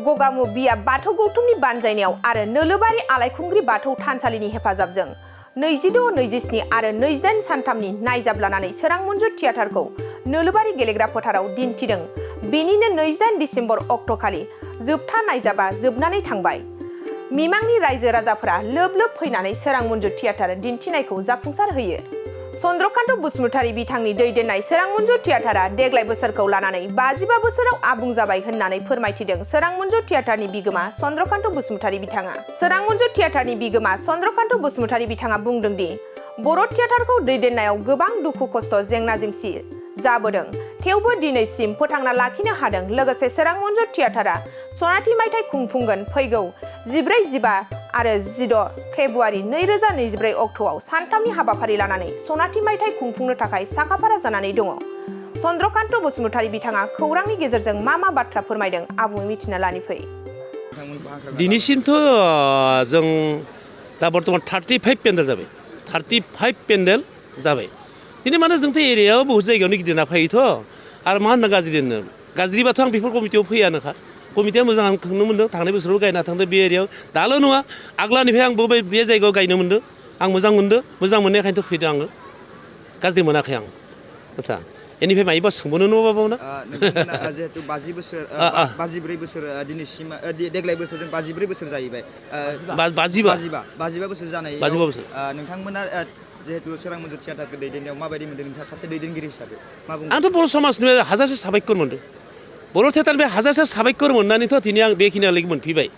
गगामु बिया बाथौ गौतमनि बानजायनायाव आरो नोलोबारि आलायखुंग्रि बाथौ थानसालिनि हेफाजाबजों 26-27 आरो 28 सानथामनि नायजाब लानानै सोरां मन्जुर थियेटारखौ नोलोबारि गेलेग्रा फोथाराव दिन्थिदों। बेनिनो 28 डिसेम्बर अक्ट'खालि जोबथा नायजाबा जोबनानै थांबाय। मिमांनि रायजो राजाफोरा लोब लोब फैनानै सोरां मन्जुर थियेटार दिन्थिनायखौ जाफुंसार होयो। चन्द्रकान्त बसुमतारी बिथांनि दैदेननाय सोरां मन्जुर थियेटारा देग्लाय बोसोरखौ लानानै 55 बोसोराव आबुं जाबाय होननानै फोरमायथिदों सोरां मन्जुर थियेटारनि बिगोमा चन्द्रकान्त बसुमतारी बिथाङा। सोरां मन्जुर थियेटारनि बिगोमा चन्द्रकान्त बसुमतारी बिथाङा बुंदों दि बर' थियेटारखौ दैदेननायाव गोबां दुखु खस्थ' जेंना जेंसि जाबोदों, थेवबो दिनैसिम फोथांना लाखिनो हादों। लोगोसे सोरां मन्जुर थियेटारा सनाथि मायथाइ खुंफुंगोन। फैगौ 14, 15 आरो 16 फेब्रुवारि 2024 अक्ट'आव सानथामनि हाबाफारि लानानै सनाथि मायथाइ खुंफुंनो थाखाय साखाफारा जानानै दङ। चन्द्रकान्त बसुमतारी बिथाङा खौरांनि गेजेरजों मा बाथ्रा फोरमायदों आबुङै मिथिना लानि फै। दिनैसिमथ' जों दा बर्तमान 35 पेन्डेल जाबाय। 35 पेन्डेल जाबाय। दिनै माने जोंथ' एरियायाव बहुत जायगायावनो गिदिरना फैयोथ' आरो मा होनना गाज्रि होननो गाज्रिबाथ' आं बेफोर कमिटियाव फैयानोखा। कमिटिया मोजां आं थांनो मोन्दों, थांनाय बोसोराव गायना थांदों बे एरियायाव। दाल' नङा, आग्लानिफ्राय आंबो बे जायगायाव गायनो मोन्दों। आं मोजां मोन्दों, मोजां मोननायखायनोथ' फैदों आङो, गाज्रि मोनाखै आं। आच्चा बेनिफ्राय मायोबा सोंबावनो नङाबावना नोंथांमोना जिहेतु 50 बोसोर 54 बोसोर दिनैसिम देग्लाय बोसोरजों 54 बोसोर जाहैबाय। 55 बोसोर जानाय 55 बोसोर नोंथांमोना जिहेतु सोरां मन्जुर थियेटारखौ दैदेननायाव माबायदि मोन्दों नोंथाङा सासे दैदेनगिरि हिसाबै मा बुंदों? आंथ' बर' समाजनिफ्राय हाजारसे साबायखर मोन्दों। बर' थियेटारनिफ्राय हाजारसे साबायखर मोननानैथ' दिनै आं बेखिनियालागै मोनफैबाय।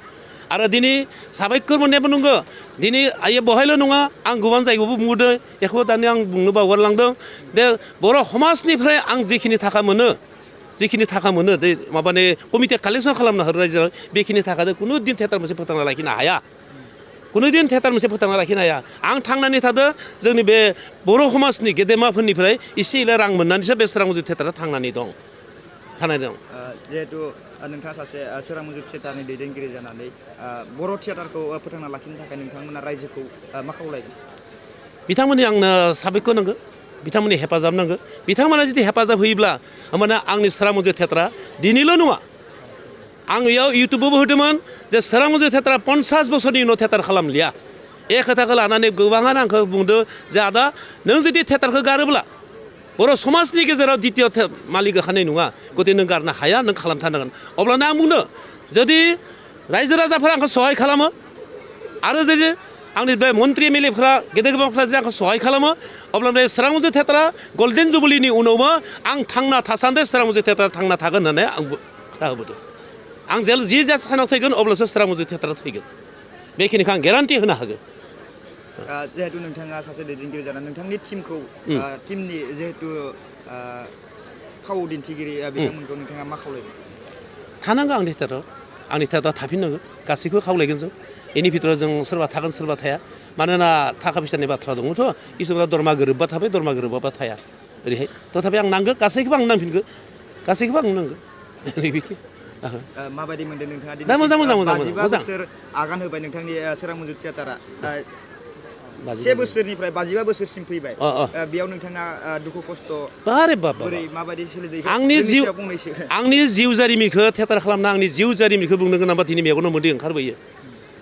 आरो दिनै साबायखर मोननायाबो नंगौ। दिनै बहायल' नङा, आं गुबुन जायगायावबो बुंदों, बेखौबो दानि आं बुंनो बावगारलांदों। बे बर' समाजनिफ्राय आं जिखिनि थाखा मोनो माबानि कमिटिया कालेक्सन खालामना होयो रायजोआव, बेखिनि थाखाजों खुनु दिन थियेटार मोनसे फोथांना लाखिनो हाया। खुनु दिन थियेटार मोनसे फोथांना लाखिनो हाया। आं थांनानै थादों जोंनि बे बर' समाजनि गेदेमाफोरनिफ्राय एसे एला रां मोननानैसो बे सोरां मन्जुर थियेटारा थांनानै दं। जिहेतु नोंथाङा सासे सोरां मन्जुर थियेटारनि दैदेनगिरि जानानै बर' थियेटारखौ फोथांना लाखिनो थाखाय नोंथांमोना रायजोखौ मा खावलायगोन? बिथांमोननि आंनो साबायखर नांगौ, बिथांमोननि हेफाजाब नांगौ। बिथांमोना जुदि हेफाजाब होयोब्ला होमबाना आंनि सोरां मन्जुर थियेटारा दिनैल' नङा, आं बेयाव इउटुबावबो होदोंमोन जे सोरां मन्जुर थियेटारा 50 बोसोरनि उनाव थियेटार खालामलिया। बे खोथाखौ लानानै गोबाङानो आंखौ बुंदों जे आदा नों जुदि थियेटारखौ गारोब्ला बर' समाजनि गेजेराव द्वितीय मालिक ओंखारनाय नङा, गतिके नों गारनो हाया, नों खालामथारनांगोन। अब्लानो आं बुंदों जुदि रायजो राजाफोरा आंखौ सहाय खालामो आरो जुदि आंनि बे मन्त्रि एमएलएफोरा गेदेर गोबांफ्रा जुदि आंखौ सहाय खालामो, अब्लानो सोरां मन्जुर थियेटारा गल्डेन जुबलिनि उनावबो आं थांना थासान्दि सोरां मन्जुर थियेटारा थांना थागोन होननानै आं खोथा होबोदों। आं जि सानाव थैगोन अब्लासो सोरां मन्जुर थियेटारा थैगोन, बेखिनिखौ आं गेरान्टि होनो हागोन। जिहेतु नोंथाङा सासे दैदेनगिरि जानानै नोंथांनि टिमनि जिहेतु फाव दिन्थिगिरि बिथांमोनखौ नोंथाङा मा खावलायगोन? थानांगौ आंनि थियेटाराव थाफिननांगौ, गासैखौबो खावलायगोन जों। बेनि भितराव जों सोरबा थागोन सोरबा थाया, मानोना थाखा फैसानि बाथ्रा दङथ'। इसोरा दरमा गोरोबबा थाबाय, दरमा गोरोबाबा थाया ओरैहाय। तथापि आं नांगौ, गासैखौबो आं नांफिनगौ, गासैखौबो आं नांगौ। माबायदि मोन्दों नोंथाङा? दा मोजां 55 बोसोर आगान होबाय नोंथांनि सोरां मन्जुर थियेटारा, 1 बोसोरनिफ्राय 55 बोसोरसिम फैबाय। बेयाव नोंथाङा दुखु खस्थ' बोरै माबायदि सोलिदों? आंनि जिउ जारिमिनखौ थियेटार खालामना आंनि जिउ जारिमिनखौ बुंनो गोनांबा दिनै मेगनाव मोदै ओंखारबोयो।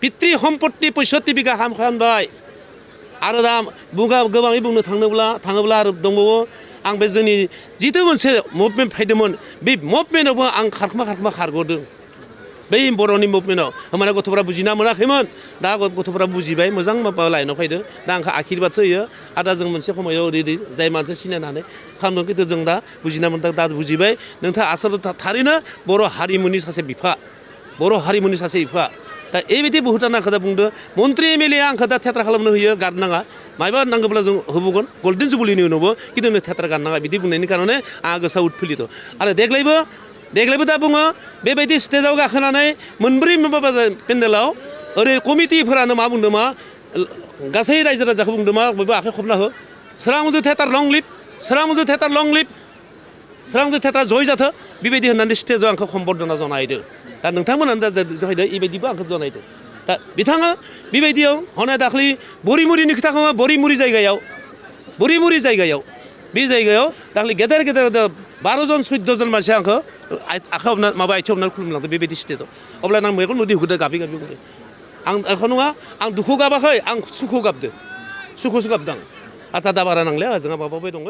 पितृ सम्पत्ति 65 बिघा हाम खालामबाय। आरो दा गोबाङै बुंनो थाङोब्ला आरो दंबावो, आं बे जोंनि जिथु मोनसे मुभमेन्ट फैदोंमोन, बे मुभमेन्टआवबो आं खारखोमा खारग'दों। बै बर'नि मुभमेन्टआव होमबाना गथ'फोरा बुजिना मोनाखैमोन, दा गथ'फोरा बुजिबाय, मोजां माबा लाइनाव फैदों। दा आंखौ आखिरबादसो होयो। आरो दा जों मोनसे समायाव ओरैबायदि जाय मानसिया सिनायनानै खालामदों, खिन्थु जों दा बुजिना मोनदों, दा बुजिबाय नोंथाङा आसलथे थारैनो बर' हारिमुनि सासे बिफा, दा एबायदि बहुतानो आंखौ दा बुंदों मन्त्रि एमएलए आंखौ दा थियेटार खालामनो होयो, गारनाङा, मायबा नांगौब्ला जों होबोगोन गल्डेन जुबलिनि उनावबो, खिन्थु नों थियेटार गारनाङा बिदि बुंनायनि कारणे आंहा गोसोआव उतफुल्लित। आरो देग्लायबो दा बुङो बेबायदि स्टेजाव गाखोनानै मोनब्रै माबा पेन्डेलाव ओरै कमिटिफोरानो मा बुंदों, मा गासै रायजो राजाखौ बुंदों, मा बयबो आखाइ खबना हो, सोरां मन्जुर थियेटार लं लिभ, सोरां मन्जुर थियेटार लं लिभ, सोरां मन्जुर थियेटार जय जाथो, बेबायदि होननानै स्टेजाव आंखौ सम्बर्धना जनायदों। दा नोंथांमोनानो दा जाहैदों बेबायदिबो आंखौ जनायदों। दा बिथाङा बेबायदियाव हनै दाख्लै बरिमुरिनि खोथाखौ बरिमुरि जायगायाव बे जायगायाव दाख्लै गेदेर 12 जन 14 जन मानसिया आंखौ आखाइ हमना माबा आथिं हमनानै खुलुमलांदों बेबायदि स्टेजआव अब्ला आं मेगन मोदै हुदो गाबि बुंदों आं एखौ नङा आं दुखु गाबाखै आं सुखु गाबदो सुखुसो गाबदों आच्चा दा बारा नांले जोंहा माबाबाय दङ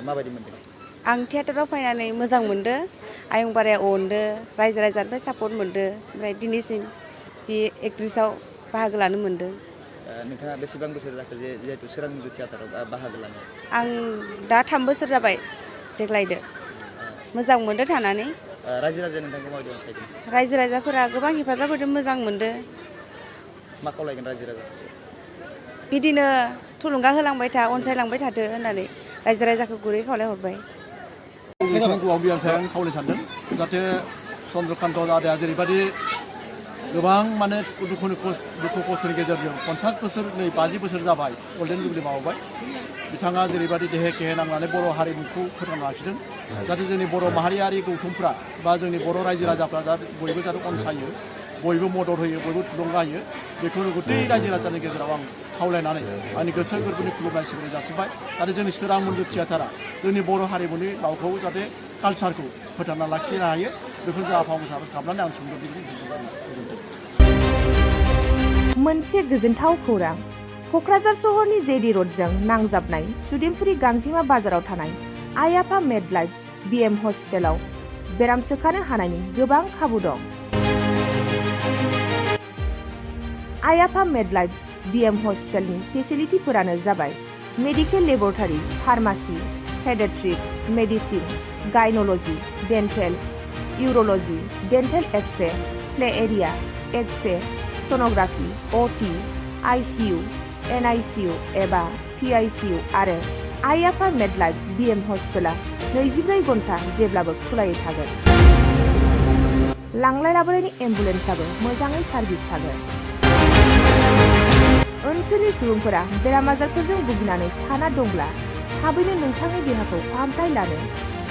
माबायदि मोनदों आं थियेटाराव फैनानै मोजां मोनदो आयं बाराया अनदो रायजो राजानिफ्राय सापर्ट मोनदो ओमफ्राय दिनैसिम बे एक्ट्रेसआव बाहागो लानो मोनदो नोंथाङा बेसेबां बोसोर जाखो जिहेतु सोरां मन्जु थियेटाराव बाहागो लानो आं दा 3 बोसोर जाबाय देग्लायदो मोजां मोनदो थानानै रायजो राजाया नोंथांखौ माबायदि अनसायदों रायजो राजाफोरा गोबां हेफाजाब होदों मोजां मोनदो मा खावलायगोन रायजो राजा बिदिनो थुलुंगा होलांबाय था अनसायलांबाय थाथो होननानै रायजो राजाखौ गुरै खावलायहरबाय नोंथांखौ आं बिनिफ्राय आं खावलायनो सानदों जाहाथे चन्द्रकान्त दादाया जेरैबायदि गोबां माने दुखु खस्थ'नि गेजेरजों 50 बोसोर 50 बोसोर जाबाय गल्डेन जुबलि मावबाय बिथाङा जेरैबायदि देहे केहे नांनानै बर' हारिमुखौ फोथांना लाखिदों जाहाथे जोंनि बर' माहारियारि गौथुमफ्रा बा जोंनि बर' रायजो राजाफ्रा दा बयबो जाहाथे अनसायो बयबो मदद होयो बयबो थुलुंगा होयो बेखौनो गथै रायजो राजानि गेजेराव आं खावलायनानै आंनि गोसो गोरबोनि खुलुमनाय सिबिनाय जासिबाय आरो जोंनि सोरां मन्जु थियेटारा जोंनि बर' हारिमुनि रावखौ जाहाथे कालसारखौ फोथांना लाखिनो हायो बेखौनो जों आफा मोसाफोर खालामनानै आं सुंद' गोजोन्थों मोनसे गोजोनथाव खौरां क'क्राझार सहरनि जेडि र'डजों नांजाबनाय सुदेमफुरि गांजिमा बाजाराव थानाय आइ आफा मेड लाइफ बिएम हस्पिटालाव बेराम सोखानो हानायनि गोबां खाबु दं आइ आफा मेड लाइफ बिएम हस्पिटालनि फेसिलिटिफोरानो जाबाय medical laboratory pharmacy paediatrics medicine gynaecology dental urology dental x ray play area x ray sonography अटि आइसिइउ एनआइसिइउ एबा पिआइसिइउ आरो आइ आफा मेड लाइफ बिएम हस्पिटाला 24 घन्टा जेब्लाबो खुलायै थागोन लांलाय लाबोलायनि एम्बुलेन्सआबो मोजाङै सार्भिस थागोन ओनसोलनि सुबुंफोरा बेराम आजारफोरजों भुगिनानै थाना दंब्ला थाबैनो नोंथांनि देहाखौ फाहामथाय लानो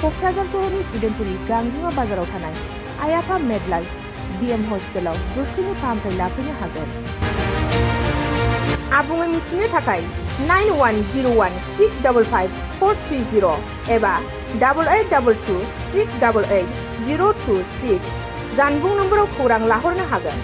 क'क्राझार सहरनि सुदेमफुरि गांजिमा बाजाराव थानाय आइ आफा मेड लाइफ बिएम हस्पिटालाव गोख्रैनो फाहामथाय लाफैनो हागोन आबुङै मिथिनो थाखाय 9101655430 एबा 8822688026 जानबुं नम्बराव खौरां लाहरनो हागोन